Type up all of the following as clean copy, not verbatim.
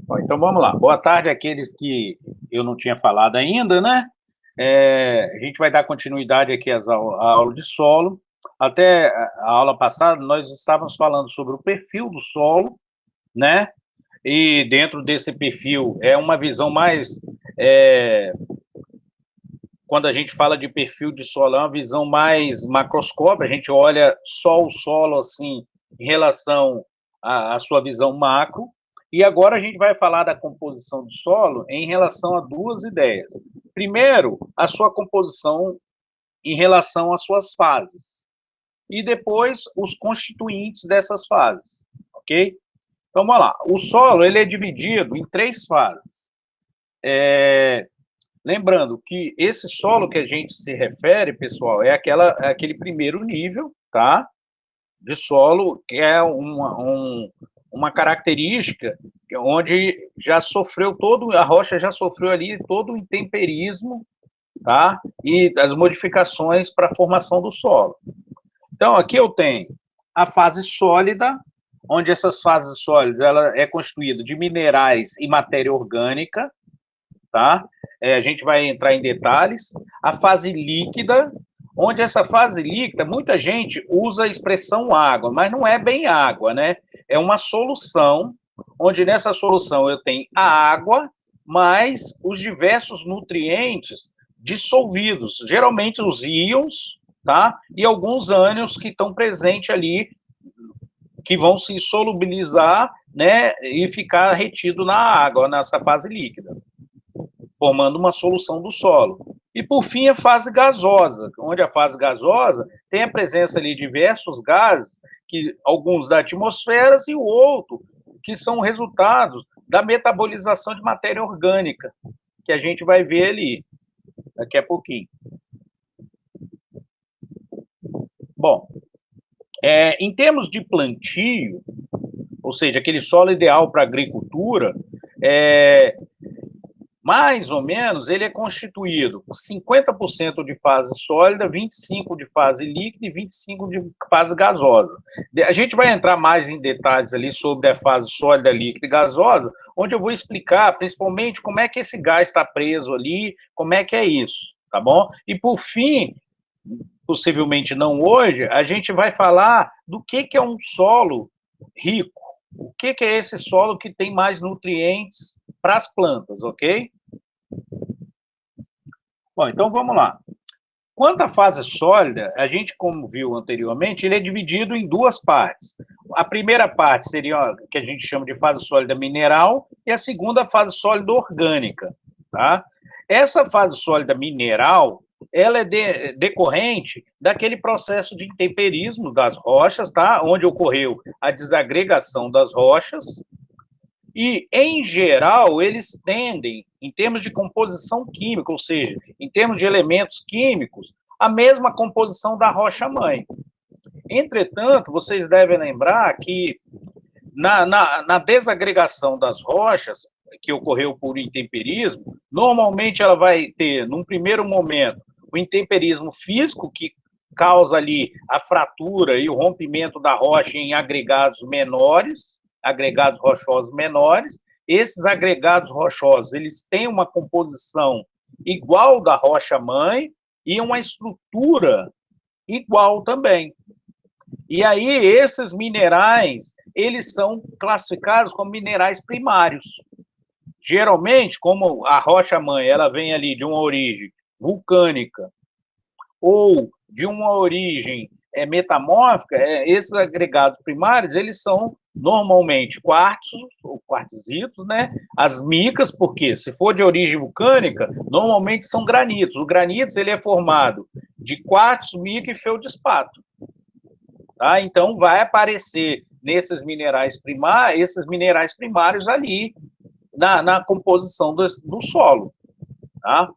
Bom, então vamos lá. Boa tarde àqueles que eu não tinha falado ainda, né? A gente vai dar continuidade aqui à aula de solo. Até a aula passada, nós estávamos falando sobre o perfil do solo, né? E dentro desse perfil é uma visão mais. Quando a gente fala de perfil de solo, é uma visão mais macroscópica, a gente olha só o solo assim, em relação à sua visão macro. E agora a gente vai falar da composição do solo em relação a duas ideias. Primeiro, a sua composição em relação às suas fases. E depois, os constituintes dessas fases. Ok? Então, vamos lá. O solo ele é dividido em três fases. Lembrando que esse solo que a gente se refere, pessoal, é aquele primeiro nível, tá? De solo, que é uma característica onde já sofreu a rocha já sofreu ali todo o intemperismo, tá? E as modificações para a formação do solo. Então, aqui eu tenho a fase sólida, onde essas fases sólidas ela é constituída de minerais e matéria orgânica, tá? A gente vai entrar em detalhes. A fase líquida, onde essa fase líquida, muita gente usa a expressão água, mas não é bem água, né? É uma solução, onde nessa solução eu tenho a água, mais os diversos nutrientes dissolvidos, geralmente os íons, tá? E alguns ânions que estão presentes ali, que vão se solubilizar, né? E ficar retido na água, nessa fase líquida, formando uma solução do solo. E, por fim, a fase gasosa, onde a fase gasosa tem a presença ali de diversos gases, que alguns da atmosfera e o outro que são resultados da metabolização de matéria orgânica, que a gente vai ver ali daqui a pouquinho. Bom, em termos de plantio, ou seja, aquele solo ideal para agricultura, mais ou menos, ele é constituído por 50% de fase sólida, 25% de fase líquida e 25% de fase gasosa. A gente vai entrar mais em detalhes ali sobre a fase sólida, líquida e gasosa, onde eu vou explicar principalmente como é que esse gás está preso ali, como é que é isso, tá bom? E por fim, possivelmente não hoje, a gente vai falar do que é um solo rico. O que é esse solo que tem mais nutrientes para as plantas, ok? Bom, então vamos lá. Quanto à fase sólida, a gente, como viu anteriormente, ele é dividido em duas partes. A primeira parte seria o que a gente chama de fase sólida mineral e a segunda, fase sólida orgânica, tá? Essa fase sólida mineral, ela é decorrente daquele processo de intemperismo das rochas, tá? Onde ocorreu a desagregação das rochas, e, em geral, eles tendem, em termos de composição química, ou seja, em termos de elementos químicos, a mesma composição da rocha-mãe. Entretanto, vocês devem lembrar que na desagregação das rochas, que ocorreu por intemperismo, normalmente ela vai ter, num primeiro momento, o intemperismo físico, que causa ali a fratura e o rompimento da rocha em agregados menores, agregados rochosos menores. Esses agregados rochosos, eles têm uma composição igual da rocha-mãe e uma estrutura igual também. E aí, esses minerais, eles são classificados como minerais primários. Geralmente, como a rocha-mãe, ela vem ali de uma origem vulcânica ou de uma origem metamórfica, esses agregados primários, eles são normalmente quartzos, ou quartzitos, né? As micas, porque se for de origem vulcânica, normalmente são granitos. O granitos, ele é formado de quartzo, mica e feldespato. Tá? Então, vai aparecer nesses minerais primários, esses minerais primários ali na composição do solo. Tá?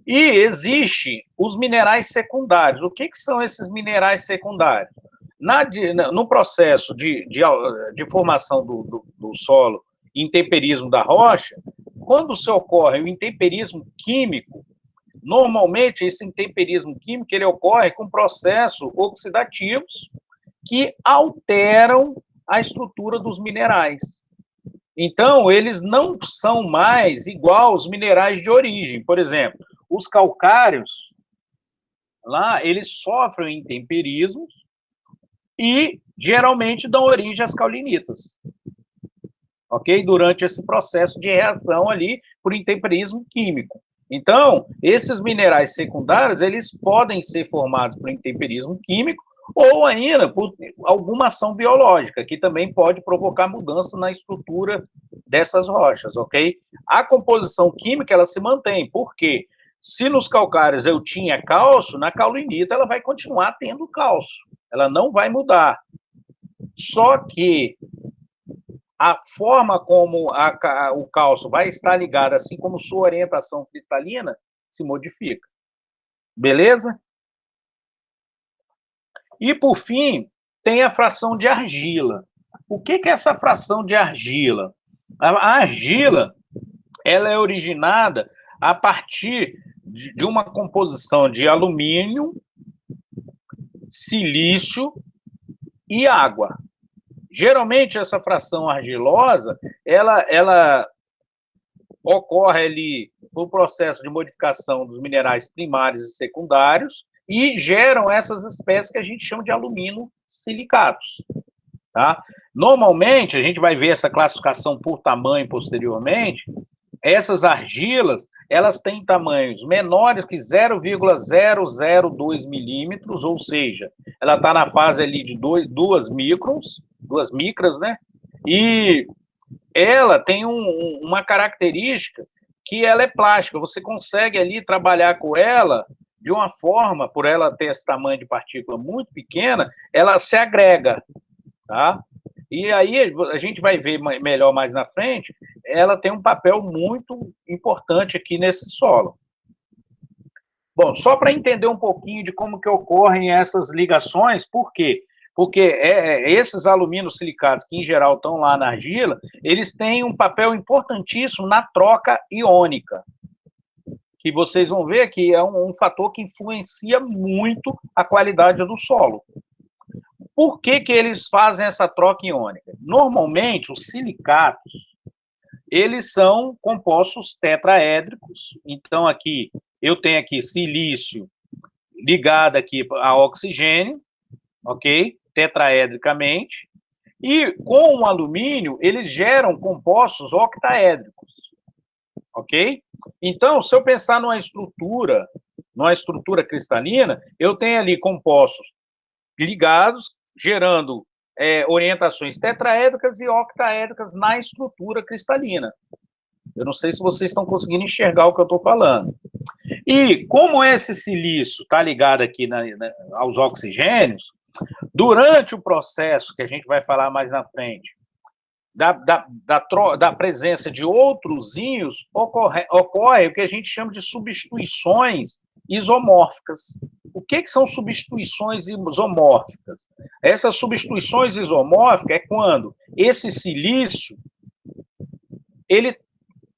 E existem os minerais secundários. O que são esses minerais secundários? No processo de formação do solo, intemperismo da rocha, quando se ocorre o intemperismo químico, normalmente esse intemperismo químico ele ocorre com processos oxidativos que alteram a estrutura dos minerais. Então, eles não são mais igual aos minerais de origem. Por exemplo, os calcários, lá, eles sofrem intemperismos e geralmente dão origem às caulinitas, ok? Durante esse processo de reação ali por intemperismo químico. Então, esses minerais secundários, eles podem ser formados por intemperismo químico ou ainda por alguma ação biológica, que também pode provocar mudança na estrutura dessas rochas, ok? A composição química, ela se mantém, por quê? Se nos calcários eu tinha cálcio, na caulinita ela vai continuar tendo cálcio, ela não vai mudar. Só que a forma como o cálcio vai estar ligado, assim como sua orientação cristalina, se modifica. Beleza? E, por fim, tem a fração de argila. O que é essa fração de argila? A argila, ela é originada a partir de uma composição de alumínio, silício e água. Geralmente, essa fração argilosa, ela ocorre ali no processo de modificação dos minerais primários e secundários e geram essas espécies que a gente chama de alumínio silicatos. Tá? Normalmente, a gente vai ver essa classificação por tamanho posteriormente, essas argilas, elas têm tamanhos menores que 0,002 milímetros, ou seja, ela está na fase ali de 2 microns, 2 micras, né? E ela tem uma característica que ela é plástica, você consegue ali trabalhar com ela de uma forma, por ela ter esse tamanho de partícula muito pequena, ela se agrega, tá? E aí a gente vai ver melhor mais na frente, ela tem um papel muito importante aqui nesse solo. Bom, só para entender um pouquinho de como que ocorrem essas ligações, por quê? Porque esses alumínios silicatos, que em geral estão lá na argila, eles têm um papel importantíssimo na troca iônica, que vocês vão ver que é um fator que influencia muito a qualidade do solo. Por que eles fazem essa troca iônica? Normalmente, os silicatos, eles são compostos tetraédricos. Então, aqui, eu tenho aqui silício ligado aqui a oxigênio, ok? Tetraedricamente. E com o alumínio, eles geram compostos octaédricos, ok? Então, se eu pensar numa estrutura cristalina, eu tenho ali compostos ligados, gerando orientações tetraédricas e octaédricas na estrutura cristalina. Eu não sei se vocês estão conseguindo enxergar o que eu estou falando. E como esse silício está ligado aqui aos oxigênios, durante o processo, que a gente vai falar mais na frente, da presença de outros íons, ocorre o que a gente chama de substituições isomórficas. O que são substituições isomórficas? Essas substituições isomórficas é quando esse silício ele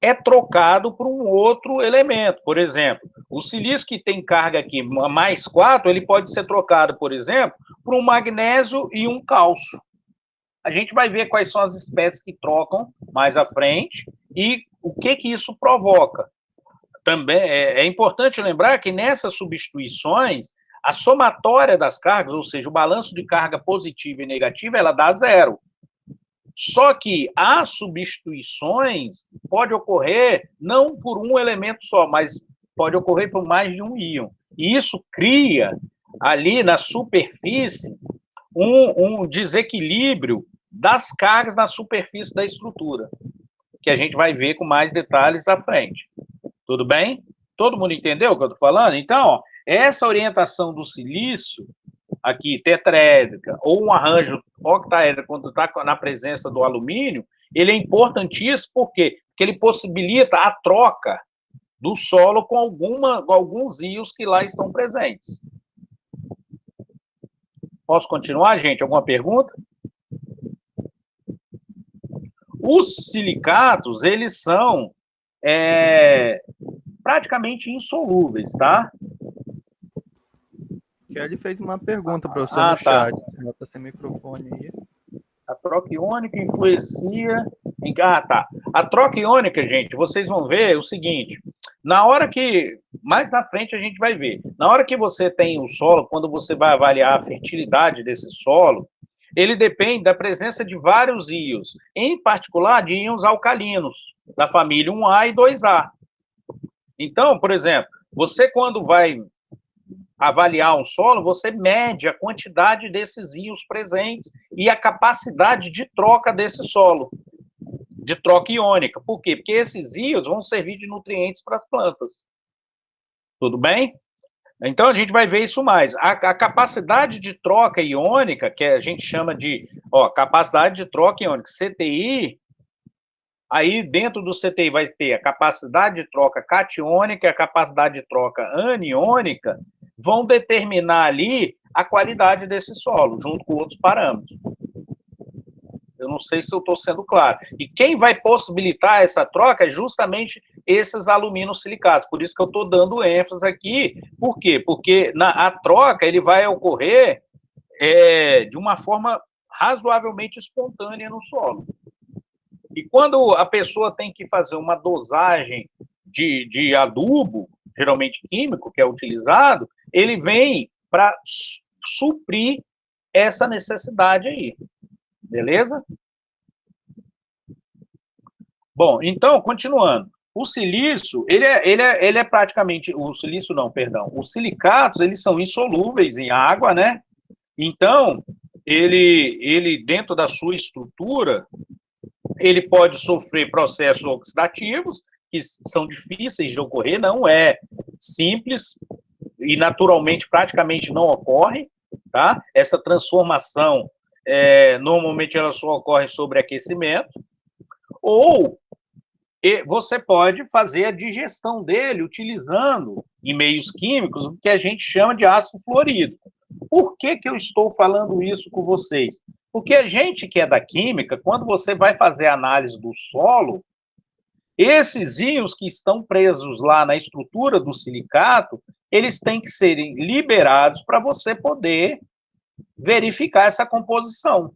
é trocado por um outro elemento. Por exemplo, o silício que tem carga aqui mais 4, ele pode ser trocado, por exemplo, por um magnésio e um cálcio. A gente vai ver quais são as espécies que trocam mais à frente e o que isso provoca. Também é importante lembrar que nessas substituições, a somatória das cargas, ou seja, o balanço de carga positiva e negativa, ela dá 0. Só que as substituições pode ocorrer não por um elemento só, mas pode ocorrer por mais de um íon. E isso cria ali na superfície um desequilíbrio das cargas na superfície da estrutura, que a gente vai ver com mais detalhes à frente. Tudo bem? Todo mundo entendeu o que eu estou falando? Então, ó, essa orientação do silício, aqui, tetraédrica, ou um arranjo octaédrico, quando está na presença do alumínio, ele é importantíssimo, por quê? Porque ele possibilita a troca do solo com alguns íons que lá estão presentes. Posso continuar, gente? Alguma pergunta? Os silicatos, eles são praticamente insolúveis, tá? Kelly fez uma pergunta, professor, no chat. Ela está sem microfone aí. A troca iônica influencia Ah, tá. A troca iônica, gente, vocês vão ver o seguinte, na hora que, mais na frente a gente vai ver, na hora que você tem o solo, quando você vai avaliar a fertilidade desse solo, ele depende da presença de vários íons, em particular de íons alcalinos, da família 1A e 2A. Então, por exemplo, você quando vai avaliar um solo, você mede a quantidade desses íons presentes e a capacidade de troca desse solo, de troca iônica. Por quê? Porque esses íons vão servir de nutrientes para as plantas. Tudo bem? Então, a gente vai ver isso mais. A capacidade de troca iônica, que a gente chama de capacidade de troca iônica, CTI, aí dentro do CTI vai ter a capacidade de troca catiônica e a capacidade de troca aniônica, vão determinar ali a qualidade desse solo, junto com outros parâmetros. Eu não sei se eu estou sendo claro. E quem vai possibilitar essa troca é justamente esses aluminosilicatos. Por isso que eu estou dando ênfase aqui. Por quê? Porque a troca ele vai ocorrer de uma forma razoavelmente espontânea no solo. E quando a pessoa tem que fazer uma dosagem de adubo, geralmente químico, que é utilizado, ele vem para suprir essa necessidade aí. Beleza? Bom, então, continuando. O silício, ele é praticamente... O silício não, perdão. Os silicatos, eles são insolúveis em água, né? Então, ele dentro da sua estrutura, ele pode sofrer processos oxidativos, que são difíceis de ocorrer, não é simples, e naturalmente praticamente não ocorre, tá? Essa transformação, normalmente ela só ocorre sobre aquecimento, ou você pode fazer a digestão dele utilizando, em meios químicos, o que a gente chama de ácido fluorídrico. Por que eu estou falando isso com vocês? Porque a gente que é da química, quando você vai fazer a análise do solo, esses íons que estão presos lá na estrutura do silicato, eles têm que serem liberados para você poder verificar essa composição.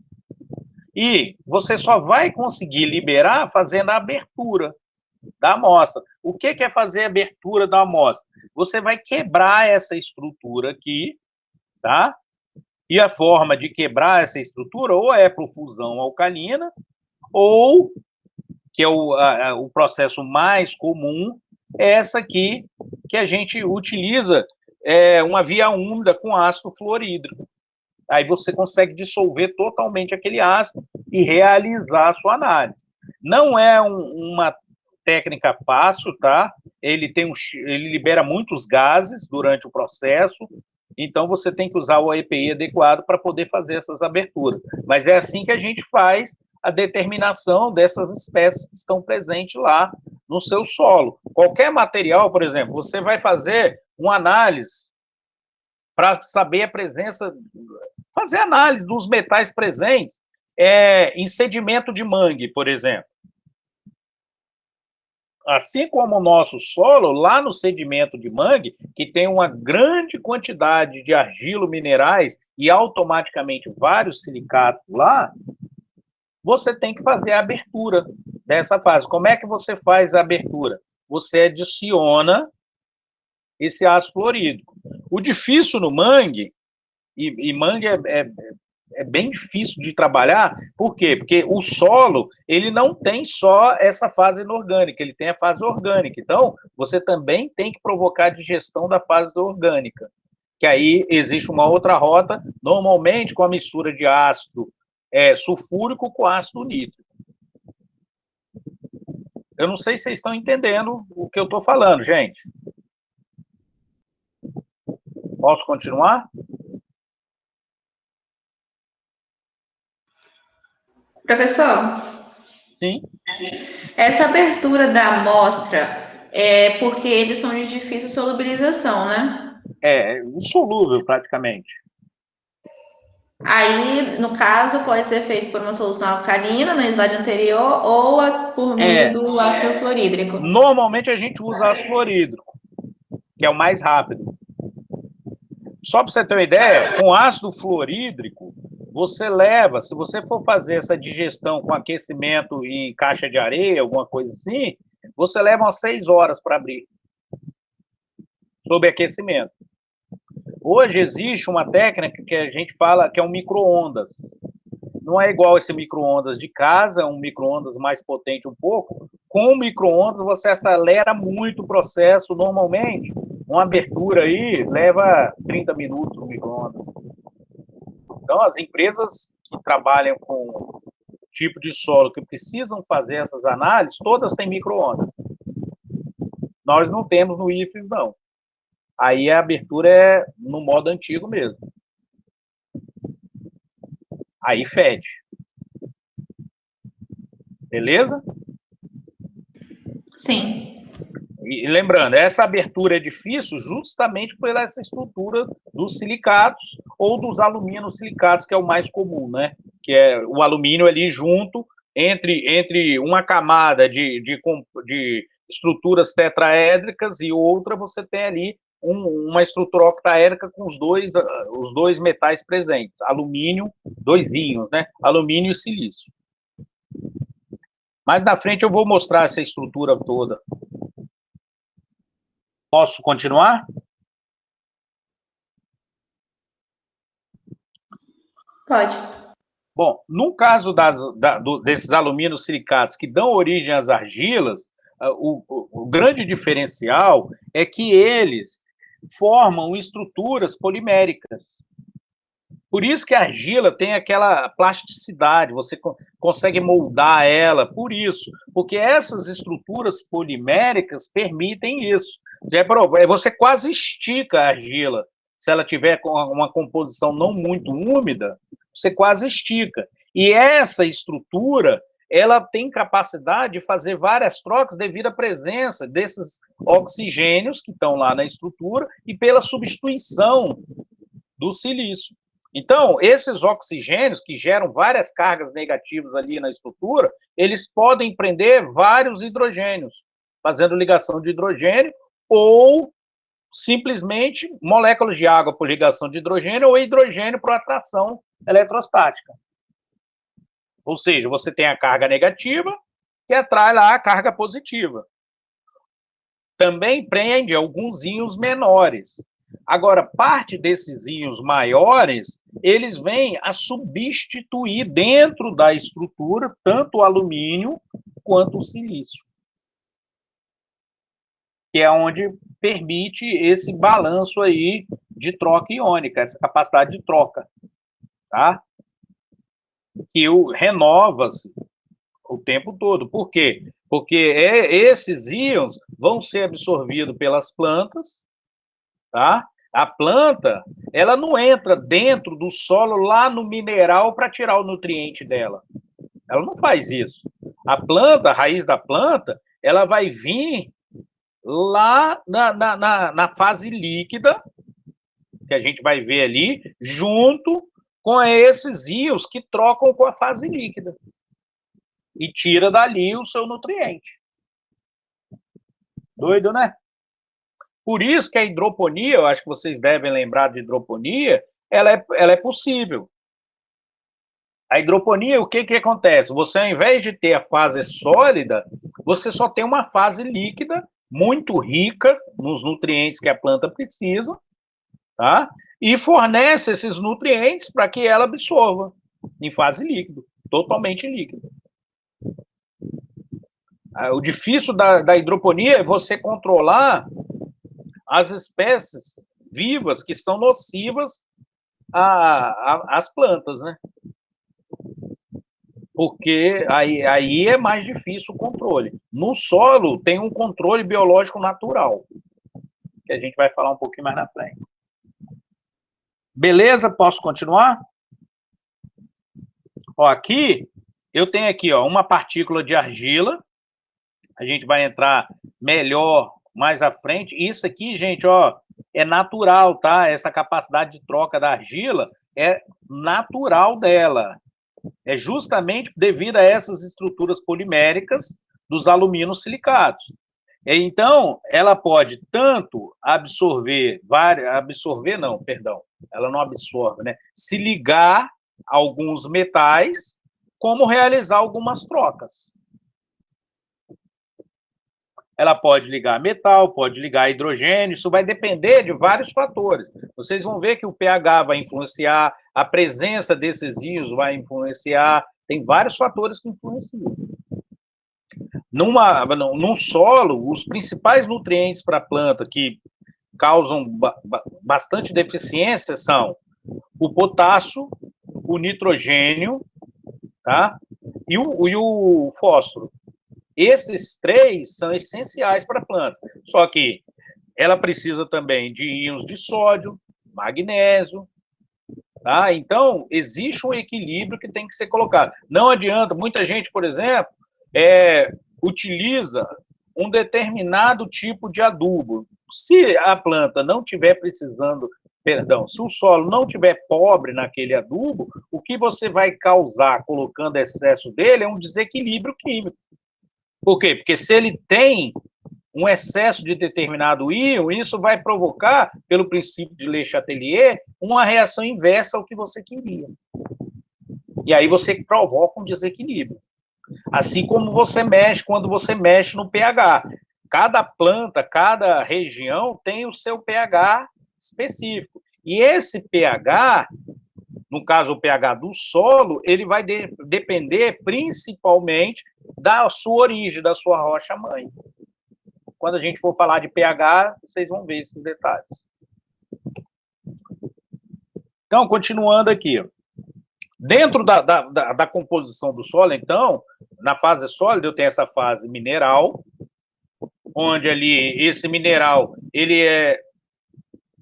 E você só vai conseguir liberar fazendo a abertura da amostra. O que é fazer a abertura da amostra? Você vai quebrar essa estrutura aqui, tá? E a forma de quebrar essa estrutura ou é por fusão alcalina, ou, que é o processo mais comum, é essa aqui, que a gente utiliza uma via úmida com ácido fluorídrico. Aí você consegue dissolver totalmente aquele ácido e realizar a sua análise. Não é uma técnica fácil, tá? Ele libera muitos gases durante o processo, então você tem que usar o EPI adequado para poder fazer essas aberturas. Mas é assim que a gente faz a determinação dessas espécies que estão presentes lá no seu solo. Qualquer material, por exemplo, você vai fazer uma análise para saber a presença, fazer análise dos metais presentes em sedimento de mangue, por exemplo. Assim como o nosso solo, lá no sedimento de mangue, que tem uma grande quantidade de argilo-minerais e automaticamente vários silicatos lá, você tem que fazer a abertura dessa fase. Como é que você faz a abertura? Você adiciona esse ácido fluorídrico. O difícil no mangue, e mangue é bem difícil de trabalhar, por quê? Porque o solo, ele não tem só essa fase inorgânica, ele tem a fase orgânica. Então, você também tem que provocar a digestão da fase orgânica, que aí existe uma outra rota, normalmente com a mistura de ácido sulfúrico com ácido nítrico. Eu não sei se vocês estão entendendo o que eu estou falando, gente. Posso continuar? Professor, Sim. essa abertura da amostra é porque eles são de difícil solubilização, né? É insolúvel, praticamente. Aí, no caso, pode ser feito por uma solução alcalina no slide anterior ou por meio do ácido fluorídrico. Normalmente a gente usa ácido fluorídrico, que é o mais rápido. Só para você ter uma ideia, com ácido fluorídrico, você leva, se você for fazer essa digestão com aquecimento em caixa de areia, alguma coisa assim, você leva umas 6 horas para abrir, sob aquecimento. Hoje existe uma técnica que a gente fala que é um micro-ondas. Não é igual esse micro-ondas de casa, é um micro-ondas mais potente um pouco. Com o micro-ondas você acelera muito o processo. Normalmente, uma abertura aí leva 30 minutos no micro-ondas. Então, as empresas que trabalham com tipo de solo que precisam fazer essas análises, todas têm micro-ondas. Nós não temos no IFES, não. Aí a abertura é no modo antigo mesmo. Aí fede. Beleza? Sim. E lembrando, essa abertura é difícil justamente por essa estrutura dos silicatos ou dos aluminosilicatos, que é o mais comum, né? Que é o alumínio ali junto entre uma camada de estruturas tetraédricas e outra, você tem ali uma estrutura octaédrica com os dois metais presentes, alumínio, dois íons, né? Alumínio e silício. Mais na frente eu vou mostrar essa estrutura toda. Posso continuar? Pode. Bom, no caso desses aluminosilicatos que dão origem às argilas, o grande diferencial é que eles formam estruturas poliméricas. Por isso que a argila tem aquela plasticidade, você consegue moldar ela, por isso, porque essas estruturas poliméricas permitem isso. Você quase estica a argila. Se ela tiver com uma composição não muito úmida, você quase estica. E essa estrutura, ela tem capacidade de fazer várias trocas devido à presença desses oxigênios que estão lá na estrutura e pela substituição do silício. Então, esses oxigênios, que geram várias cargas negativas ali na estrutura, eles podem prender vários hidrogênios, fazendo ligação de hidrogênio, ou simplesmente moléculas de água por ligação de hidrogênio, ou hidrogênio por atração eletrostática. Ou seja, você tem a carga negativa, que atrai lá a carga positiva. Também prende alguns íons menores. Agora, parte desses íons maiores, eles vêm a substituir dentro da estrutura tanto o alumínio quanto o silício, que é onde permite esse balanço aí de troca iônica, essa capacidade de troca, tá? Que renova-se o tempo todo. Por quê? Porque esses íons vão ser absorvidos pelas plantas, tá? A planta, ela não entra dentro do solo lá no mineral para tirar o nutriente dela. Ela não faz isso. A planta, a raiz da planta, ela vai vir lá na fase líquida, que a gente vai ver ali, junto com esses íons que trocam com a fase líquida. E tira dali o seu nutriente. Doido, né? Por isso que a hidroponia, eu acho que vocês devem lembrar de hidroponia, ela é possível. A hidroponia, o que acontece? Você, ao invés de ter a fase sólida, você só tem uma fase líquida, muito rica nos nutrientes que a planta precisa, tá? E fornece esses nutrientes para que ela absorva em fase líquida, totalmente líquida. O difícil da hidroponia é você controlar as espécies vivas que são nocivas às plantas, né? Porque aí é mais difícil o controle. No solo tem um controle biológico natural, que a gente vai falar um pouquinho mais na frente. Beleza? Posso continuar? Ó, aqui, eu tenho aqui, ó, uma partícula de argila. A gente vai entrar melhor mais à frente. Isso aqui, gente, ó, é natural, tá? Essa capacidade de troca da argila é natural dela. É justamente devido a essas estruturas poliméricas dos aluminosilicatos. Então, ela pode tanto absorver não, perdão, ela não absorve, né? Se ligar alguns metais, como realizar algumas trocas. Ela pode ligar metal, pode ligar hidrogênio, isso vai depender de vários fatores. Vocês vão ver que o pH vai influenciar, a presença desses íons vai influenciar, tem vários fatores que influenciam. Num solo, os principais nutrientes para a planta que causam bastante deficiência são o potássio, o nitrogênio, tá? E o fósforo. Esses três são essenciais para a planta. Só que ela precisa também de íons de sódio, magnésio, tá? Então, existe um equilíbrio que tem que ser colocado. Não adianta, muita gente, por exemplo, utiliza um determinado tipo de adubo. Se a planta não estiver precisando, perdão, se o solo não estiver pobre naquele adubo, o que você vai causar colocando excesso dele é um desequilíbrio químico. Por quê? Porque se ele tem um excesso de determinado íon, isso vai provocar, pelo princípio de Le Chatelier, uma reação inversa ao que você queria. E aí você provoca um desequilíbrio. Assim como você mexe quando você mexe no pH. Cada planta, cada região tem o seu pH específico. E esse pH, no caso o pH do solo, ele vai depender principalmente da sua origem, da sua rocha-mãe. Quando a gente for falar de pH, vocês vão ver esses detalhes. Então, continuando aqui. Dentro da composição do solo, então, na fase sólida, eu tenho essa fase mineral, onde ali esse mineral ele é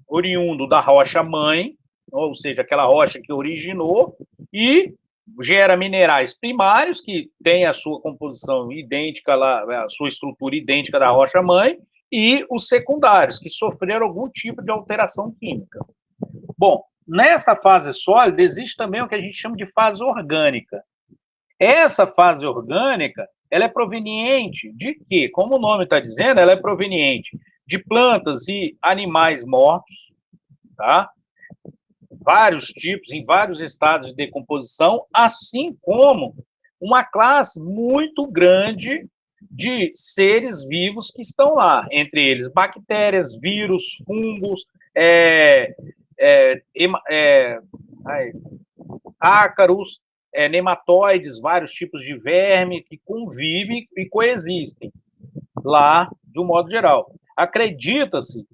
oriundo da rocha-mãe, ou seja, aquela rocha que originou, e gera minerais primários, que têm a sua composição idêntica, a sua estrutura idêntica da rocha-mãe, e os secundários, que sofreram algum tipo de alteração química. Bom, nessa fase sólida, existe também o que a gente chama de fase orgânica. Essa fase orgânica, ela é proveniente de quê? Como o nome está dizendo, ela é proveniente de plantas e animais mortos, tá? Vários tipos, em vários estados de decomposição, assim como uma classe muito grande de seres vivos que estão lá, entre eles bactérias, vírus, fungos, ácaros, nematóides, vários tipos de verme que convivem e coexistem lá, de um modo geral. Acredita-se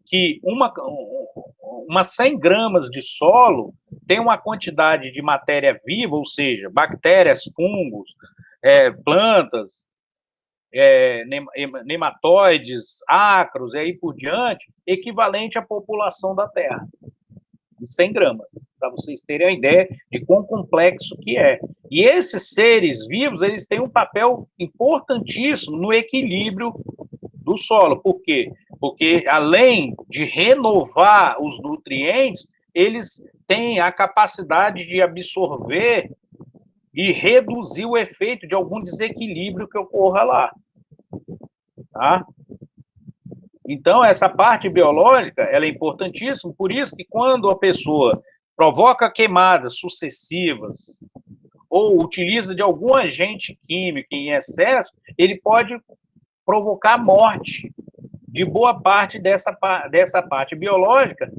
que uma 100 gramas de solo tem uma quantidade de matéria viva, ou seja, bactérias, fungos, plantas, nematóides, ácaros, e aí por diante, equivalente à população da Terra, de 100 gramas, para vocês terem a ideia de quão complexo que é. E esses seres vivos, eles têm um papel importantíssimo no equilíbrio do solo. Por quê? Porque, além de renovar os nutrientes, eles têm a capacidade de absorver e reduzir o efeito de algum desequilíbrio que ocorra lá. Tá? Então, essa parte biológica, ela é importantíssima, por isso que quando a pessoa provoca queimadas sucessivas ou utiliza de algum agente químico em excesso, ele pode provocar morte de boa parte dessa parte biológica,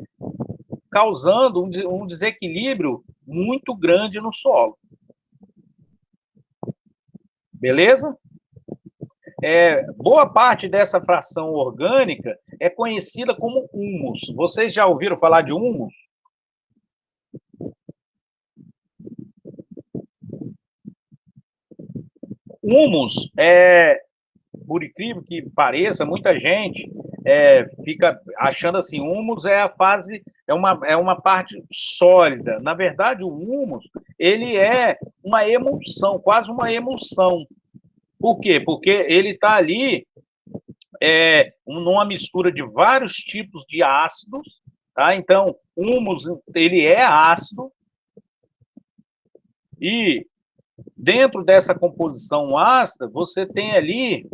causando um desequilíbrio muito grande no solo. Beleza? Boa parte dessa fração orgânica é conhecida como humus. Vocês já ouviram falar de humus? Humus, por incrível que pareça, muita gente fica achando assim, humus é a fase, é uma parte sólida. Na verdade, o humus, ele é uma emulsão, quase uma emulsão. Por quê? Porque ele está ali numa mistura de vários tipos de ácidos, tá? Então, o humus, ele é ácido, e dentro dessa composição ácida, você tem ali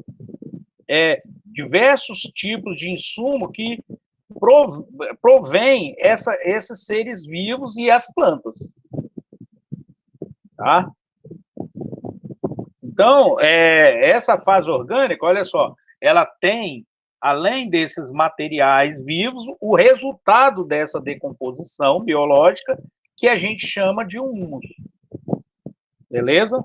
diversos tipos de insumo que provém esses seres vivos e as plantas. tá? Então, essa fase orgânica, olha só, ela tem, além desses materiais vivos, o resultado dessa decomposição biológica, que a gente chama de humus. Beleza?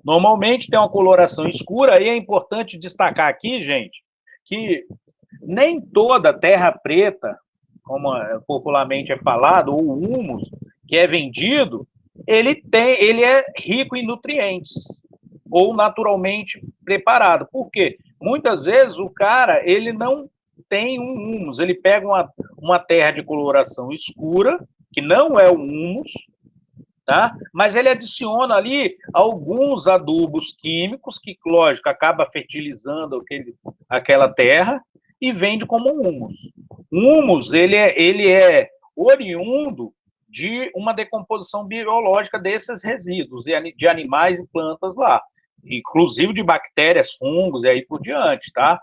Normalmente tem uma coloração escura, e é importante destacar aqui, gente, que nem toda terra preta, como popularmente é falado, ou humus, que é vendido, ele é rico em nutrientes, ou naturalmente preparado. Por quê? Muitas vezes o cara, ele não tem um humus, ele pega uma terra de coloração escura, que não é o humus, tá? Mas ele adiciona ali alguns adubos químicos, que, lógico, acaba fertilizando aquela terra, e vende como humus. O humus, ele é oriundo de uma decomposição biológica desses resíduos, de animais e plantas lá, inclusive de bactérias, fungos e aí por diante, tá?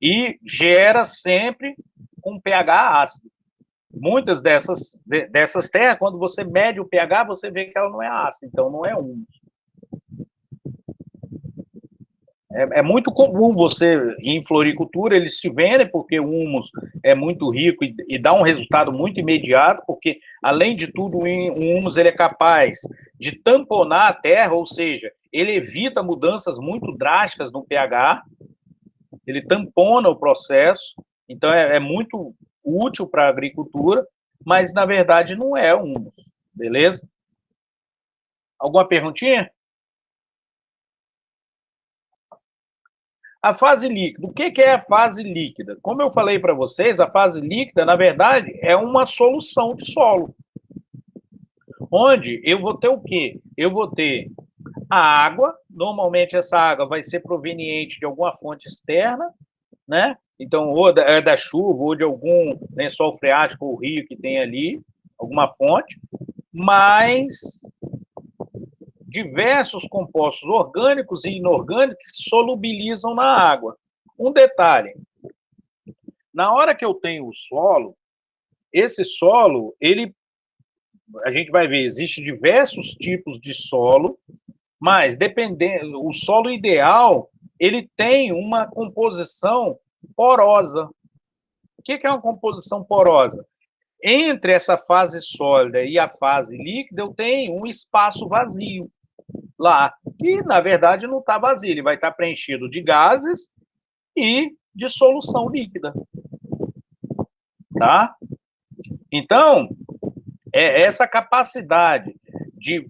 E gera sempre um pH ácido. Muitas dessas terras, quando você mede o pH, você vê que ela não é ácida, então não é humus. É muito comum você, em floricultura, eles se vendem, porque o humus é muito rico e dá um resultado muito imediato, porque, além de tudo, o humus ele é capaz de tamponar a terra, ou seja, ele evita mudanças muito drásticas no pH, ele tampona o processo, então é muito útil para a agricultura, mas, na verdade, não é humus, beleza? Alguma perguntinha? A fase líquida. O que é a fase líquida? Como eu falei para vocês, a fase líquida, na verdade, é uma solução de solo. Onde eu vou ter o quê? Eu vou ter a água, normalmente essa água vai ser proveniente de alguma fonte externa, né? Então, ou da chuva, ou de algum lençol freático ou rio que tem ali, alguma fonte, mas diversos compostos orgânicos e inorgânicos que solubilizam na água. Um detalhe, na hora que eu tenho o solo, esse solo, a gente vai ver, existem diversos tipos de solo, mas dependendo, o solo ideal, ele tem uma composição porosa. O que é uma composição porosa? Entre essa fase sólida e a fase líquida, eu tenho um espaço vazio lá, que na verdade não está vazio, ele vai estar preenchido de gases e de solução líquida, tá? Então, essa capacidade de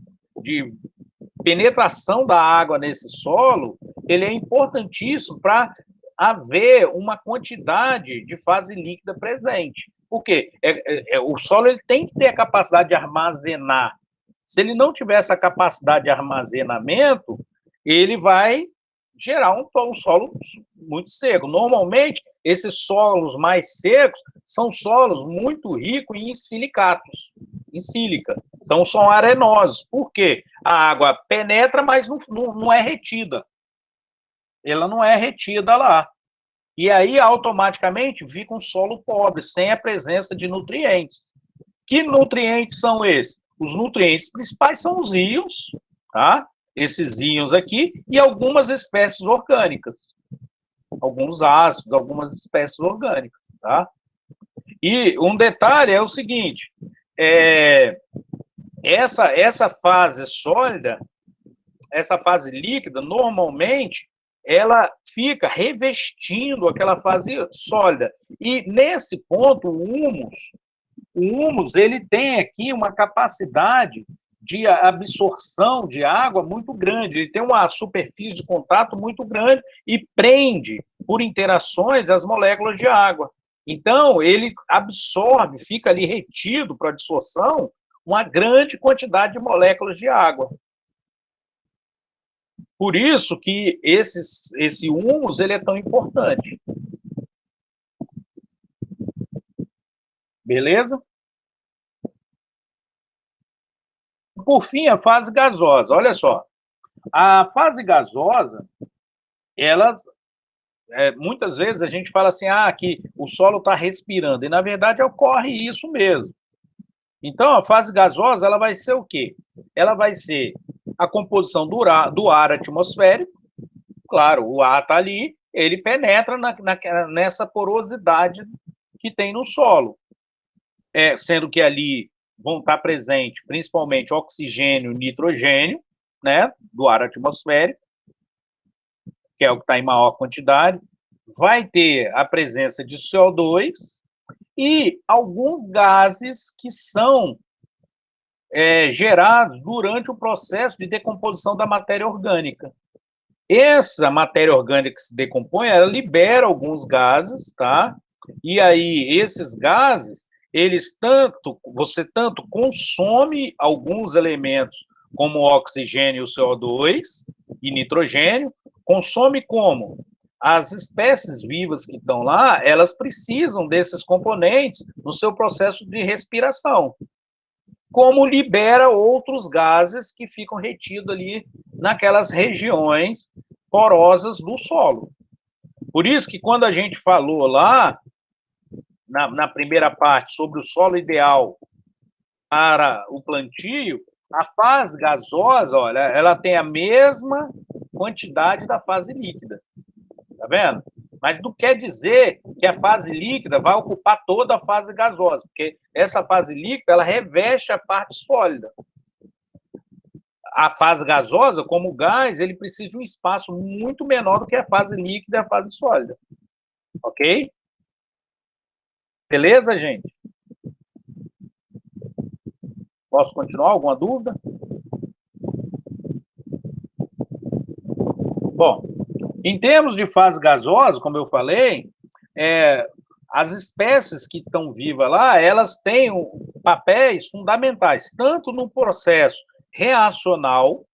penetração da água nesse solo, ele é importantíssimo para haver uma quantidade de fase líquida presente. Por quê? O solo ele tem que ter a capacidade de armazenar. Se ele não tiver essa capacidade de armazenamento, ele vai gerar um solo muito seco. Normalmente, esses solos mais secos são solos muito ricos em silicatos, em sílica. São arenosos. Por quê? A água penetra, mas não é retida. Ela não é retida lá. E aí, automaticamente, fica um solo pobre, sem a presença de nutrientes. Que nutrientes são esses? Os nutrientes principais são os íons, tá? Esses íons aqui, e algumas espécies orgânicas. Alguns ácidos, algumas espécies orgânicas, tá? E um detalhe é o seguinte, essa fase sólida, essa fase líquida, normalmente, ela fica revestindo aquela fase sólida. E, nesse ponto, o humus ele tem aqui uma capacidade de absorção de água muito grande, ele tem uma superfície de contato muito grande e prende, por interações, as moléculas de água. Então, ele absorve, fica ali retido para absorção, uma grande quantidade de moléculas de água. Por isso que esse humus ele é tão importante. Beleza? Por fim, a fase gasosa. Olha só, a fase gasosa, muitas vezes a gente fala assim, que o solo está respirando, e na verdade ocorre isso mesmo. Então, a fase gasosa, ela vai ser o quê? Ela vai ser a composição do ar atmosférico. Claro, o ar está ali, ele penetra nessa porosidade que tem no solo. Sendo que ali vão estar presentes principalmente oxigênio e nitrogênio, né, do ar atmosférico, que é o que está em maior quantidade. Vai ter a presença de CO2 e alguns gases que são gerados durante o processo de decomposição da matéria orgânica. Essa matéria orgânica que se decompõe, ela libera alguns gases, tá? E aí, esses gases, você tanto consome alguns elementos, como o oxigênio, o CO2 e nitrogênio, consome como? As espécies vivas que estão lá, elas precisam desses componentes no seu processo de respiração, como libera outros gases que ficam retidos ali naquelas regiões porosas do solo. Por isso que quando a gente falou lá, na primeira parte, sobre o solo ideal para o plantio, a fase gasosa, olha, ela tem a mesma quantidade da fase líquida. Tá vendo? Mas não quer dizer que a fase líquida vai ocupar toda a fase gasosa, porque essa fase líquida, ela reveste a parte sólida. A fase gasosa, como gás, ele precisa de um espaço muito menor do que a fase líquida e a fase sólida. Ok? Beleza, gente? Posso continuar? Alguma dúvida? Bom, em termos de fase gasosa, como eu falei, as espécies que estão vivas lá, elas têm papéis fundamentais, tanto no processo reacional,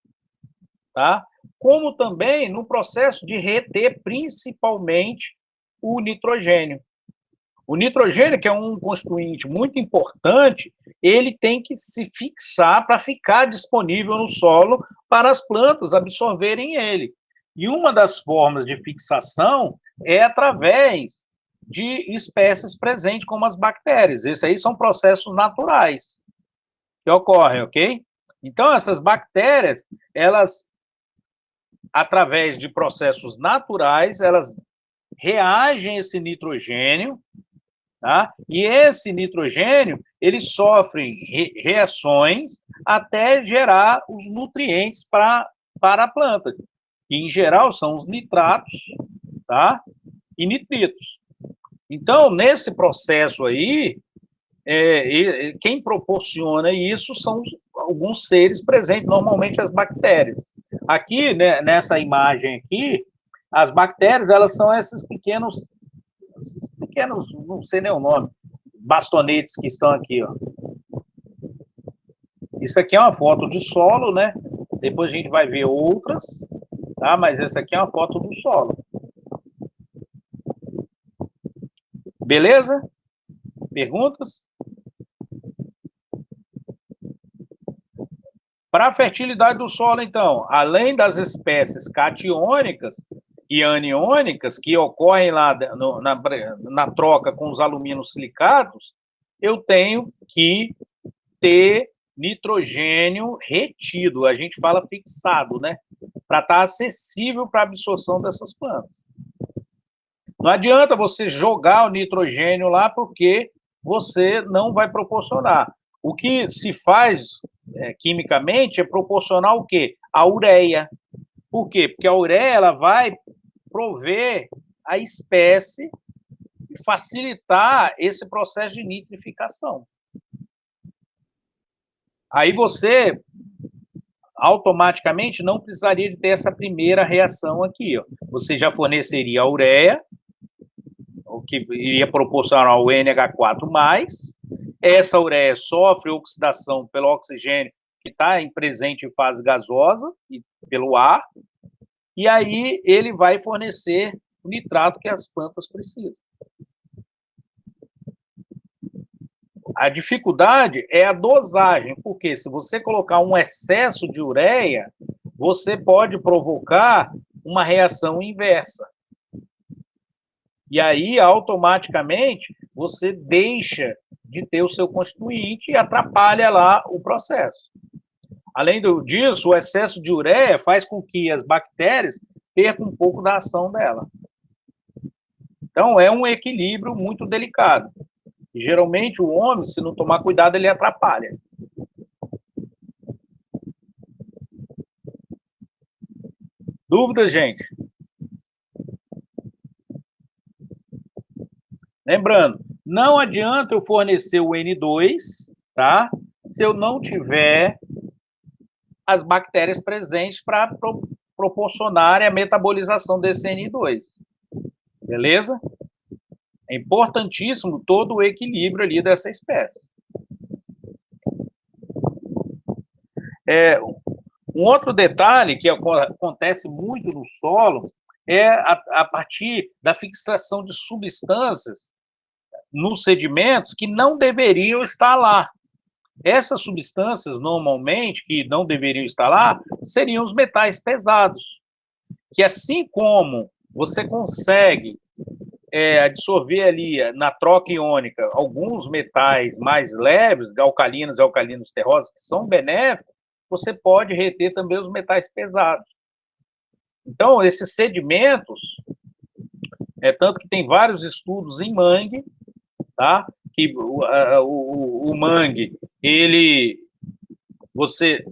tá? Como também no processo de reter, principalmente, o nitrogênio. O nitrogênio, que é um constituinte muito importante, ele tem que se fixar para ficar disponível no solo para as plantas absorverem ele. E uma das formas de fixação é através de espécies presentes, como as bactérias. Esses aí são processos naturais que ocorrem, ok? Então, essas bactérias, elas, através de processos naturais, elas reagem a esse nitrogênio, tá? E esse nitrogênio, ele sofre reações até gerar os nutrientes para a planta, que em geral são os nitratos, tá? E nitritos. Então, nesse processo aí, quem proporciona isso são alguns seres presentes, normalmente as bactérias. Aqui, né, nessa imagem aqui, as bactérias, elas são esses pequenos, não sei nem o nome, bastonetes que estão aqui, ó. Isso aqui é uma foto de solo, né? Depois a gente vai ver outras, tá? Mas essa aqui é uma foto do solo. Beleza? Perguntas? Para a fertilidade do solo, então, além das espécies catiônicas e aniônicas que ocorrem lá na troca com os alumínios silicados, eu tenho que ter nitrogênio retido, a gente fala fixado, né? Para estar acessível para a absorção dessas plantas. Não adianta você jogar o nitrogênio lá, porque você não vai proporcionar. O que se faz quimicamente é proporcionar o quê? A ureia. Por quê? Porque a ureia ela vai prover a espécie e facilitar esse processo de nitrificação. Aí você automaticamente não precisaria de ter essa primeira reação aqui, ó. Você já forneceria a ureia, o que iria proporcionar o NH4+. Essa ureia sofre oxidação pelo oxigênio que está presente em fase gasosa e pelo ar, e aí ele vai fornecer o nitrato que as plantas precisam. A dificuldade é a dosagem, porque se você colocar um excesso de ureia, você pode provocar uma reação inversa. E aí, automaticamente, você deixa de ter o seu constituinte e atrapalha lá o processo. Além disso, o excesso de ureia faz com que as bactérias percam um pouco da ação dela. Então, é um equilíbrio muito delicado. E, geralmente, o homem, se não tomar cuidado, ele atrapalha. Dúvidas, gente? Lembrando, não adianta eu fornecer o N2, tá? Se eu não tiver as bactérias presentes para proporcionar a metabolização desse N2. Beleza? É importantíssimo todo o equilíbrio ali dessa espécie. Um outro detalhe que acontece muito no solo é a partir da fixação de substâncias nos sedimentos que não deveriam estar lá. Essas substâncias, normalmente, que não deveriam estar lá, seriam os metais pesados, que assim como você consegue absorver ali na troca iônica alguns metais mais leves, alcalinos e alcalinos terrosos, que são benéficos, você pode reter também os metais pesados. Então, esses sedimentos, tanto que tem vários estudos em mangue, tá? Que o mangue, você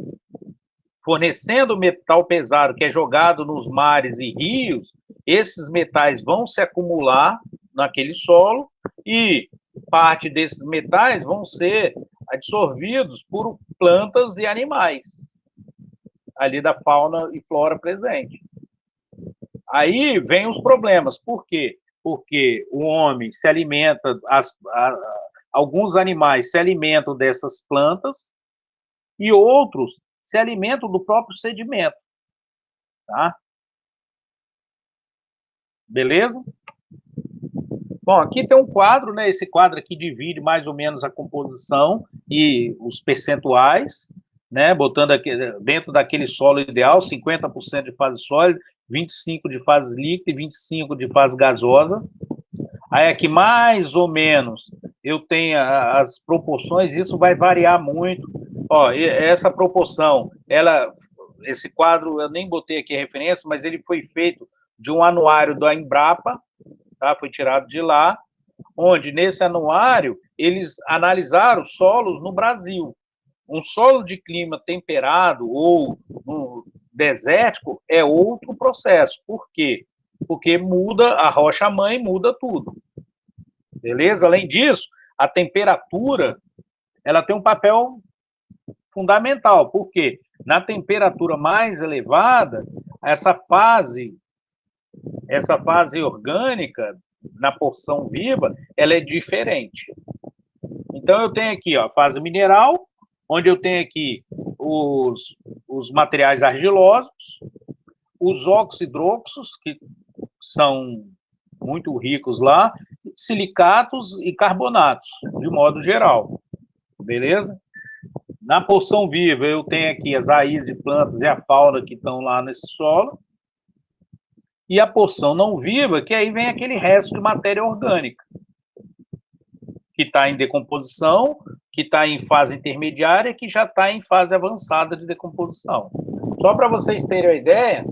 fornecendo metal pesado que é jogado nos mares e rios, esses metais vão se acumular naquele solo e parte desses metais vão ser absorvidos por plantas e animais ali da fauna e flora presente. Aí vem os problemas. Por quê? Porque o homem se alimenta, alguns animais se alimentam dessas plantas e outros se alimentam do próprio sedimento. Tá? Beleza? Bom, aqui tem um quadro, né? Esse quadro aqui divide mais ou menos a composição e os percentuais, né? Botando aqui dentro daquele solo ideal, 50% de fase sólida, 25% de fase líquida e 25% de fase gasosa. Aí aqui mais ou menos eu tenho as proporções, isso vai variar muito. Ó, essa proporção, esse quadro eu nem botei aqui a referência, mas ele foi feito de um anuário da Embrapa, tá? Foi tirado de lá, onde nesse anuário eles analisaram solos no Brasil. Um solo de clima temperado ou desértico é outro processo. Por quê? Porque muda a rocha-mãe, muda tudo. Beleza? Além disso, a temperatura ela tem um papel fundamental. Por quê? Na temperatura mais elevada, essa fase orgânica, na porção viva, ela é diferente. Então, eu tenho aqui a fase mineral, onde eu tenho aqui os materiais argilosos, os oxidroxos, que são muito ricos lá, silicatos e carbonatos, de modo geral. Beleza? Na porção viva, eu tenho aqui as raízes de plantas e a fauna que estão lá nesse solo. E a porção não viva, que aí vem aquele resto de matéria orgânica, que está em decomposição, que está em fase intermediária, que já está em fase avançada de decomposição. Só para vocês terem uma ideia,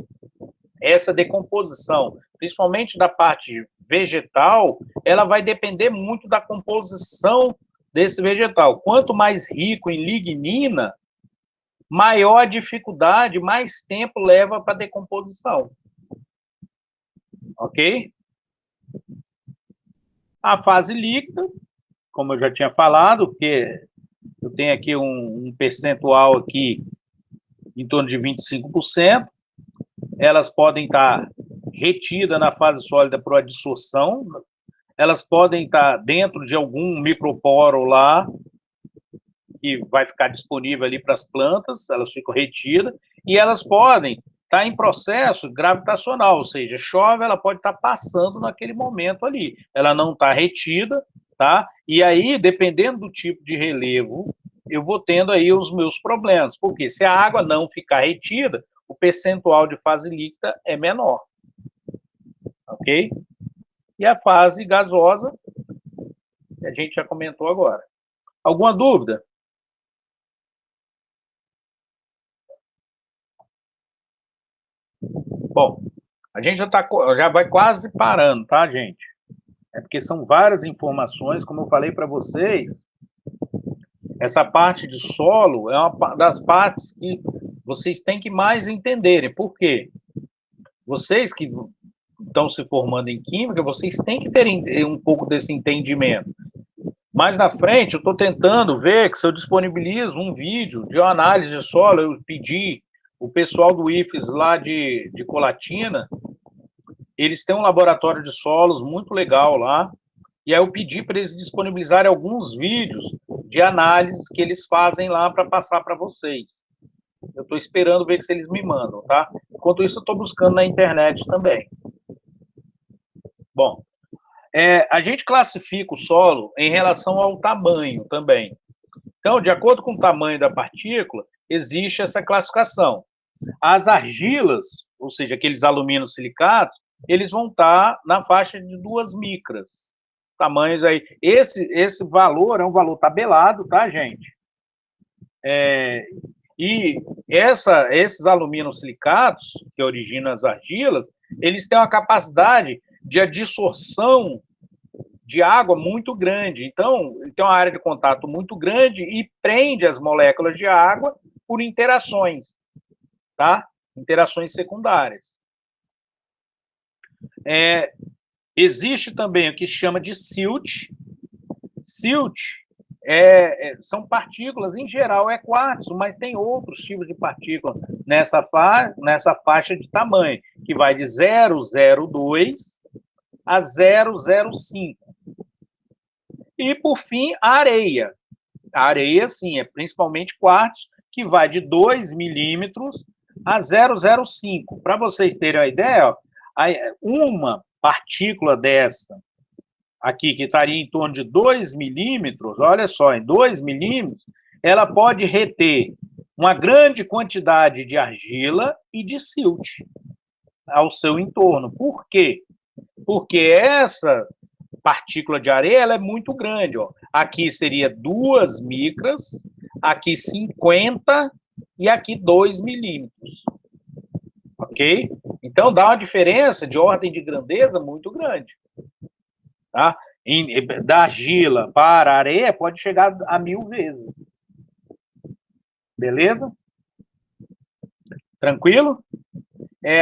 essa decomposição, principalmente da parte vegetal, ela vai depender muito da composição desse vegetal. Quanto mais rico em lignina, maior a dificuldade, mais tempo leva para a decomposição. Ok? A fase líquida, como eu já tinha falado, porque eu tenho aqui um percentual aqui em torno de 25%, elas podem estar retidas na fase sólida por adsorção, elas podem estar dentro de algum microporo lá, que vai ficar disponível ali para as plantas, elas ficam retidas, e elas podem estar em processo gravitacional, ou seja, chove, ela pode estar passando naquele momento ali, ela não está retida, tá? E aí, dependendo do tipo de relevo, eu vou tendo aí os meus problemas, porque se a água não ficar retida, o percentual de fase líquida é menor, ok? E a fase gasosa, que a gente já comentou agora. Alguma dúvida? Bom, a gente já vai quase parando, tá, gente? É porque são várias informações, como eu falei para vocês, essa parte de solo é uma das partes que vocês têm que mais entenderem. Por quê? Vocês que estão se formando em química, vocês têm que ter um pouco desse entendimento. Mais na frente, eu estou tentando ver que se eu disponibilizo um vídeo de uma análise de solo, eu pedi o pessoal do IFES lá de Colatina, eles têm um laboratório de solos muito legal lá, e aí eu pedi para eles disponibilizarem alguns vídeos de análises que eles fazem lá para passar para vocês. Eu estou esperando ver se eles me mandam, tá? Enquanto isso, eu estou buscando na internet também. Bom, a gente classifica o solo em relação ao tamanho também. Então, de acordo com o tamanho da partícula, existe essa classificação. As argilas, ou seja, aqueles alumínios silicatos, eles vão estar na faixa de 2 micras. Tamanhos aí. Esse valor é um valor tabelado, tá, gente? E esses alumínios silicatos, que originam as argilas, eles têm uma capacidade de adsorção de água muito grande. Então, ele tem uma área de contato muito grande e prende as moléculas de água por interações, tá? Interações secundárias. Existe também o que se chama de silt. Silt são partículas, em geral é quartzo, mas tem outros tipos de partícula nessa faixa de tamanho, que vai de 0,02 a 0,05. E, por fim, a areia. A areia, sim, é principalmente quartzo, que vai de 2 milímetros a 0,05. Para vocês terem uma ideia, uma partícula dessa aqui, que estaria em torno de 2 milímetros, olha só, em 2 milímetros, ela pode reter uma grande quantidade de argila e de silt ao seu entorno. Por quê? Porque essa partícula de areia ela é muito grande. Ó. Aqui seria 2 micras, aqui 50 e aqui 2 milímetros. Ok? Então, dá uma diferença de ordem de grandeza muito grande. Tá? Da argila para a areia pode chegar a 1000 vezes. Beleza? Tranquilo?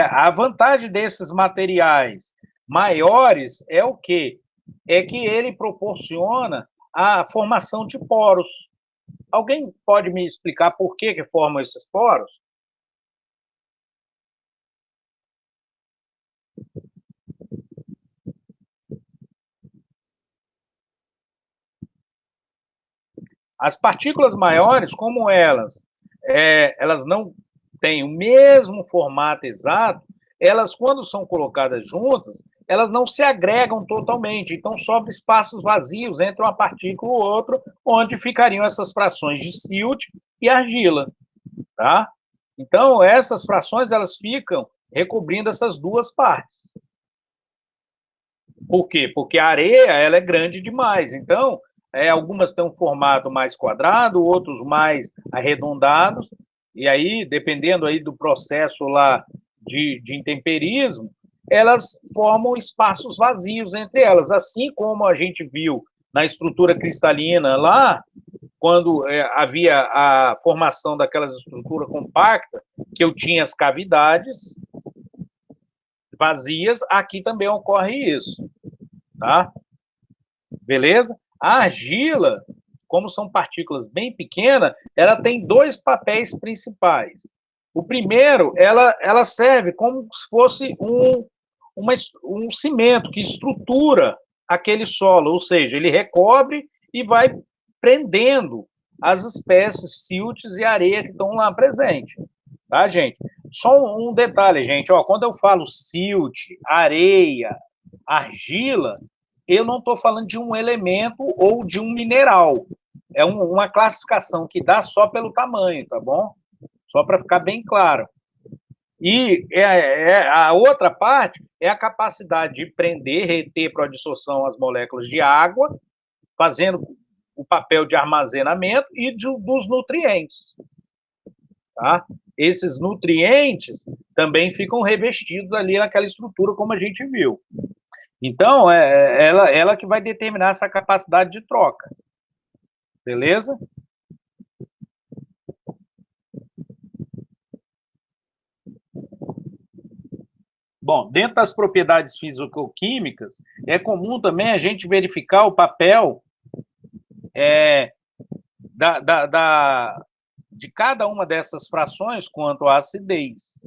A vantagem desses materiais maiores é o quê? É que ele proporciona a formação de poros. Alguém pode me explicar por que formam esses poros? As partículas maiores, como elas não têm o mesmo formato exato, elas, quando são colocadas juntas, elas não se agregam totalmente, então sobram espaços vazios entre uma partícula e outra, onde ficariam essas frações de silt e argila, tá? Então, essas frações, elas ficam recobrindo essas duas partes. Por quê? Porque a areia, ela é grande demais, então, algumas têm um formato mais quadrado, outros mais arredondados, e aí, dependendo aí do processo lá de intemperismo, elas formam espaços vazios entre elas, assim como a gente viu na estrutura cristalina lá, quando havia a formação daquelas estruturas compactas, que eu tinha as cavidades vazias, aqui também ocorre isso, tá? Beleza? A argila, como são partículas bem pequenas, ela tem 2 papéis principais. O primeiro, ela serve como se fosse um cimento que estrutura aquele solo, ou seja, ele recobre e vai prendendo as espécies siltes e areia que estão lá presentes. Tá, gente? Só um detalhe, gente. Ó, quando eu falo silt, areia, argila, eu não estou falando de um elemento ou de um mineral. É uma classificação que dá só pelo tamanho, tá bom? Só para ficar bem claro. E a outra parte é a capacidade de prender, reter para a dissorção as moléculas de água, fazendo o papel de armazenamento e dos nutrientes. Tá? Esses nutrientes também ficam revestidos ali naquela estrutura, como a gente viu. Então, ela que vai determinar essa capacidade de troca. Beleza? Bom, dentro das propriedades físico-químicas, é comum também a gente verificar o papel de cada uma dessas frações quanto à acidez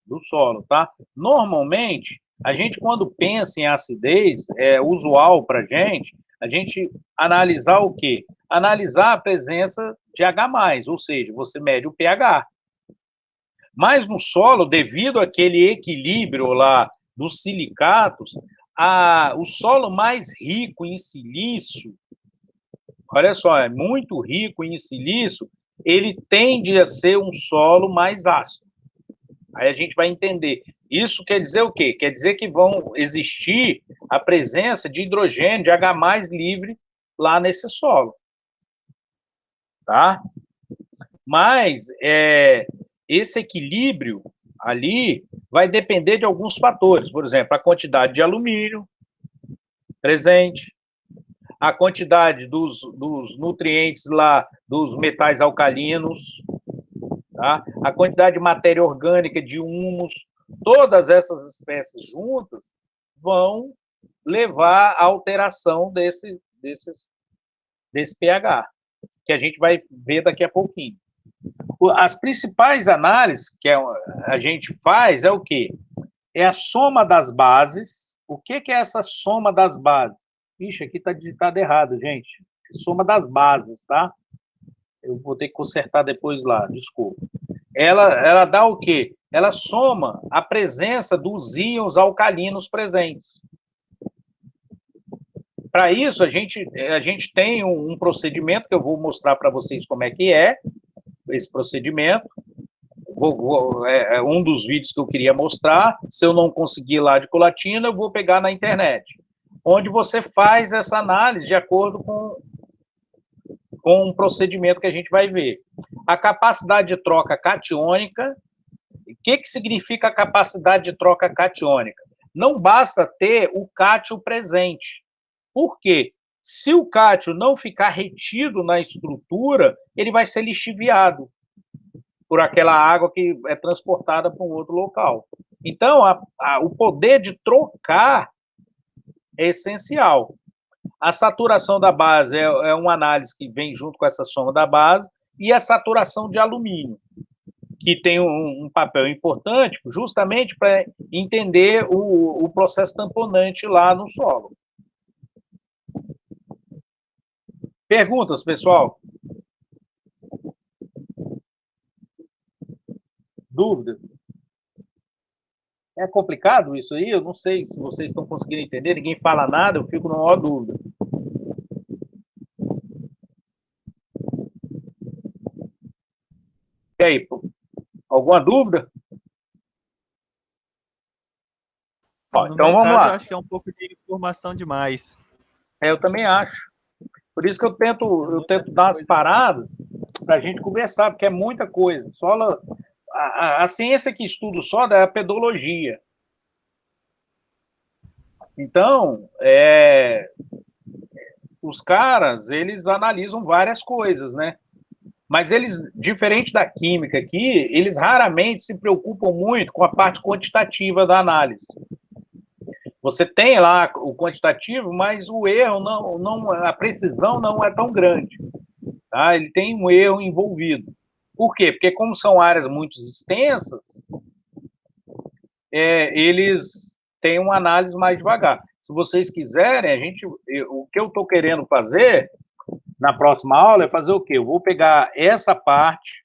do solo, tá? Normalmente, a gente, quando pensa em acidez, é usual para a gente analisar o quê? Analisar a presença de H+, ou seja, você mede o pH. Mas no solo, devido àquele equilíbrio lá dos silicatos, o solo mais rico em silício, olha só, é muito rico em silício, ele tende a ser um solo mais ácido. Aí a gente vai entender. Isso quer dizer o quê? Quer dizer que vão existir a presença de hidrogênio, de H+ livre lá nesse solo. Tá? Mas esse equilíbrio ali vai depender de alguns fatores. Por exemplo, a quantidade de alumínio presente, a quantidade dos nutrientes lá, dos metais alcalinos, tá? A quantidade de matéria orgânica, de humus, todas essas espécies juntas vão levar à alteração desse pH, que a gente vai ver daqui a pouquinho. As principais análises que a gente faz é o quê? É a soma das bases. O que é essa soma das bases? Ixi, aqui está digitado errado, gente. Soma das bases, tá? Eu vou ter que consertar depois lá, desculpa. Ela dá o quê? Ela soma a presença dos íons alcalinos presentes. Para isso, a gente tem um procedimento que eu vou mostrar para vocês como é que é esse procedimento. Um dos vídeos que eu queria mostrar. Se eu não conseguir lá de Colatina, eu vou pegar na internet, onde você faz essa análise de acordo com um procedimento que a gente vai ver. A capacidade de troca catiônica. O que significa a capacidade de troca catiônica? Não basta ter o cátio presente. Por quê? Se o cátio não ficar retido na estrutura, ele vai ser lixiviado por aquela água que é transportada para um outro local. Então, o poder de trocar é essencial. A saturação da base é uma análise que vem junto com essa soma da base, e a saturação de alumínio, que tem um papel importante justamente para entender o processo tamponante lá no solo. Perguntas, pessoal? Dúvidas? É complicado isso aí? Eu não sei se vocês estão conseguindo entender, ninguém fala nada, eu fico na maior dúvida. E aí, alguma dúvida? Ó, então vamos lá. Eu acho que é um pouco de informação demais. Eu também acho. Por isso que eu tento dar umas paradas para a gente conversar, porque é muita coisa. A ciência que estuda o solo é a pedologia. Então, os caras, eles analisam várias coisas, né? Mas eles, diferente da química aqui, eles raramente se preocupam muito com a parte quantitativa da análise. Você tem lá o quantitativo, mas o erro a precisão não é tão grande. Tá? Ele tem um erro envolvido. Por quê? Porque como são áreas muito extensas, eles têm uma análise mais devagar. Se vocês quiserem, o que eu estou querendo fazer na próxima aula é fazer o quê? Eu vou pegar essa parte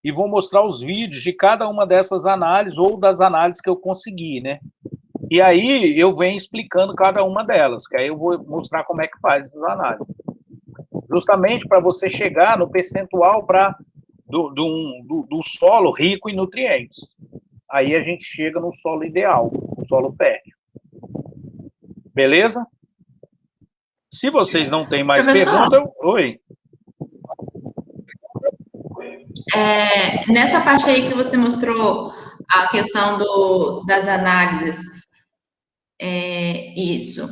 e vou mostrar os vídeos de cada uma dessas análises ou das análises que eu consegui, né? E aí eu venho explicando cada uma delas, que aí eu vou mostrar como é que faz essas análises. Justamente para você chegar no percentual do solo rico em nutrientes. Aí a gente chega no solo ideal, no solo fértil. Beleza? Se vocês não têm mais Professor, perguntas... Oi. Nessa parte aí que você mostrou a questão das análises, isso.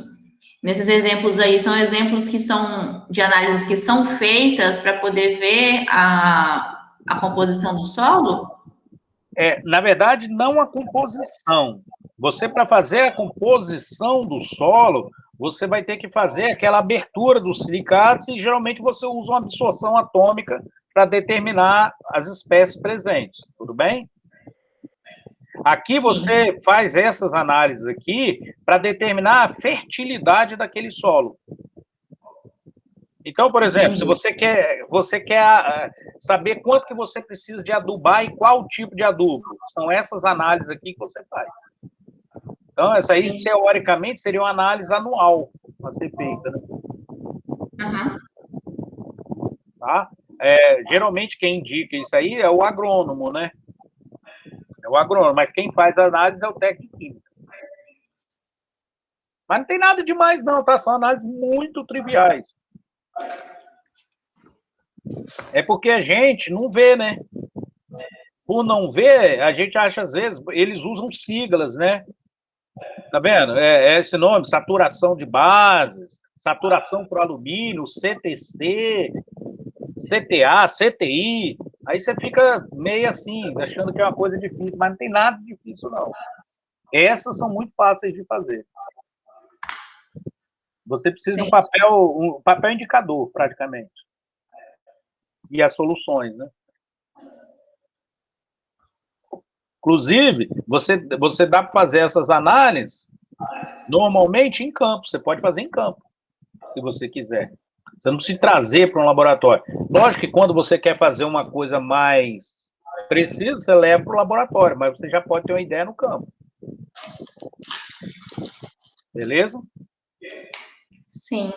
Nesses exemplos aí, são exemplos que são de análises que são feitas para poder ver a composição do solo? Na verdade, não a composição. Você, para fazer a composição do solo, você vai ter que fazer aquela abertura dos silicatos e, geralmente, você usa uma absorção atômica para determinar as espécies presentes. Tudo bem? Aqui você faz essas análises aqui para determinar a fertilidade daquele solo. Então, por exemplo, se você quer saber quanto que você precisa de adubar e qual tipo de adubo, são essas análises aqui que você faz. Então, essa aí, teoricamente, seria uma análise anual a ser feita. Né? Uhum. Tá? Geralmente, quem indica isso aí é o agrônomo, né? É o agrônomo, mas quem faz a análise é o técnico químico. Mas não tem nada demais, não, tá? São análises muito triviais. É porque a gente não vê, né? Por não ver, a gente acha, às vezes, eles usam siglas, né? Tá vendo? Esse nome, saturação de bases, saturação por alumínio, CTC, CTA, CTI. Aí você fica meio assim, achando que é uma coisa difícil, mas não tem nada difícil, não. Essas são muito fáceis de fazer. Você precisa de um papel indicador, praticamente. E as soluções, né? Inclusive, você dá para fazer essas análises normalmente em campo. Você pode fazer em campo, se você quiser. Você não precisa trazer para um laboratório. Lógico que quando você quer fazer uma coisa mais precisa, você leva para o laboratório, mas você já pode ter uma ideia no campo. Beleza? Sim.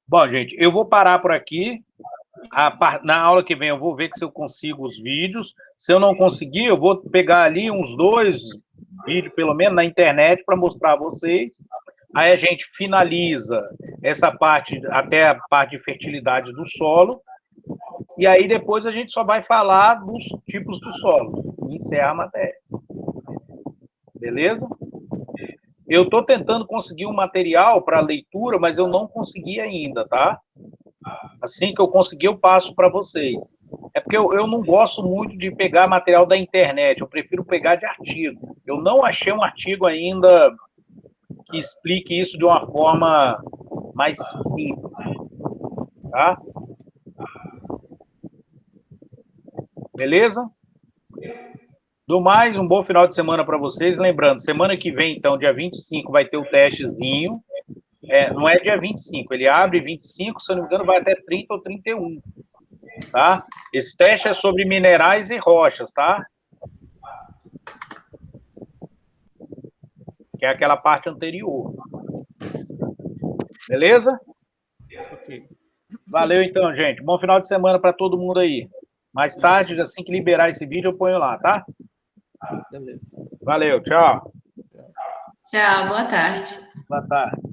Bom, gente, eu vou parar por aqui. Na aula que vem eu vou ver se eu consigo os vídeos. Se eu não conseguir, eu vou pegar ali uns 2 vídeos, pelo menos, na internet para mostrar a vocês. Aí a gente finaliza essa parte, até a parte de fertilidade do solo. E aí depois a gente só vai falar dos tipos de solo. E encerra a matéria. Beleza? Eu estou tentando conseguir um material para leitura, mas eu não consegui ainda, tá? Assim que eu conseguir, eu passo para vocês. É porque eu não gosto muito de pegar material da internet, eu prefiro pegar de artigo. Eu não achei um artigo ainda que explique isso de uma forma mais simples. Tá? Beleza? Do mais, um bom final de semana para vocês. Lembrando, semana que vem, então, dia 25, vai ter o testezinho. Não é dia 25, ele abre 25, se eu não me engano, vai até 30 ou 31. Tá? Esse teste é sobre minerais e rochas, tá? Que é aquela parte anterior. Beleza? Ok. Valeu, então, gente. Bom final de semana para todo mundo aí. Mais tarde, assim que liberar esse vídeo, eu ponho lá, tá? Beleza. Valeu, tchau. Tchau, boa tarde. Boa tarde.